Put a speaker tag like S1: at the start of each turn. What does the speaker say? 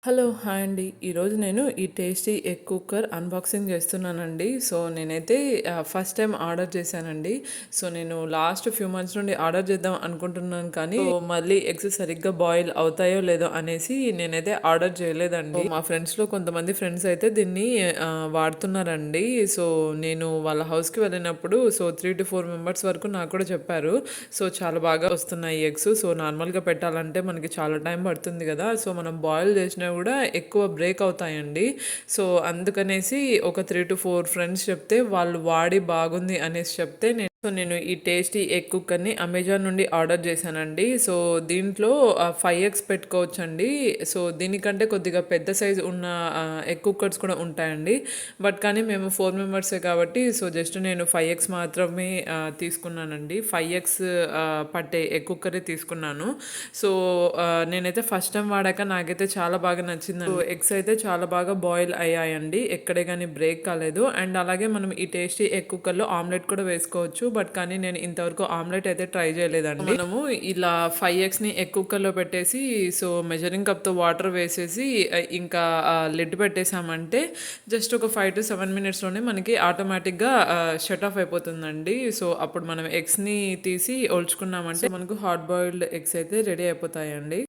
S1: Hello! Hi అండి. ఈరోజు నేను ఈ టేస్టీ ఎగ్ కుక్కర్ అన్బాక్సింగ్ చేస్తున్నానండి. సో, నేనైతే ఫస్ట్ టైమ్ ఆర్డర్ చేశానండి. సో, నేను లాస్ట్ ఫ్యూ మంత్స్ నుండి ఆర్డర్ చేద్దాం అనుకుంటున్నాను కానీ, మళ్ళీ ఎగ్స్ సరిగ్గా బాయిల్ అవుతాయో లేదో అనేసి నేనైతే ఆర్డర్ చేయలేదండి. మా ఫ్రెండ్స్‌లో కొంతమంది ఫ్రెండ్స్ అయితే దీన్ని వాడుతున్నారండి. సో, నేను వాళ్ళ హౌస్‌కి వెళ్ళినప్పుడు 3-4 మెంబర్స్ వరకు నాకు కూడా చెప్పారు. సో, చాలా బాగా వస్తున్నాయి ఎగ్స్. సో, నార్మల్‌గా పెట్టాలంటే మనకి చాలా టైం పడుతుంది కదా! సో, మనం బాయిల్ చేసినా కూడా ఎక్కువ బ్రేక్ అవుతాయండి. సో, అందుకనేసి ఒక 3-4 ఫ్రెండ్స్ చెప్తే వాళ్ళు వాడి బాగుంది అనేసి చెప్తే నేను ఈ టేస్టీ ఎగ్ కుక్కర్‌ని అమెజాన్ నుండి ఆర్డర్ చేశానండి. సో, దీంట్లో 5 ఎగ్స్ పెట్టుకోవచ్చండి. సో, దీనికంటే కొద్దిగా పెద్ద సైజ్ ఉన్న ఎగ్ కుక్కర్స్ కూడా ఉంటాయండి. బట్ కానీ మేము 4 మెంబర్సే కాబట్టి జస్ట్ నేను 5 ఎగ్స్ మాత్రమే తీసుకున్నానండి. 5 ఎగ్స్ పట్టే ఎగ్ కుక్కరే తీసుకున్నాను. సో, నేనైతే ఫస్ట్ టైం వాడాక నాకైతే చాలా బాగా నచ్చిందండి. సో, ఎగ్స్ అయితే చాలా బాగా బాయిల్ అయ్యాయండి. ఎక్కడే గాని బ్రేక్ కాలేదు. అండ్ అలాగే మనం ఈ టేస్టీ ఎగ్ కుక్కర్‌లో ఆమ్లెట్ కూడా వేసుకోవచ్చు. బట్ కానీ నేను ఇంతవరకు ఆమ్లెట్ అయితే ట్రై చేయలేదండి. మనము ఇలా 5 ఎగ్స్‌ని ఎగ్ కుక్కర్‌లో పెట్టేసి మెజరింగ్ కప్‌తో వాటర్ వేసేసి ఇంకా లిడ్ పెట్టేసామంటే జస్ట్ ఒక 5-7 మినిట్స్‌లోనే మనకి ఆటోమేటిక్‌గా షట్ ఆఫ్ అయిపోతుందండి. సో, అప్పుడు మనం ఎగ్స్‌ని తీసి ఒలుచుకున్నామంటే మనకు హాట్ బాయిల్డ్ ఎగ్స్ అయితే రెడీ అయిపోతాయండి.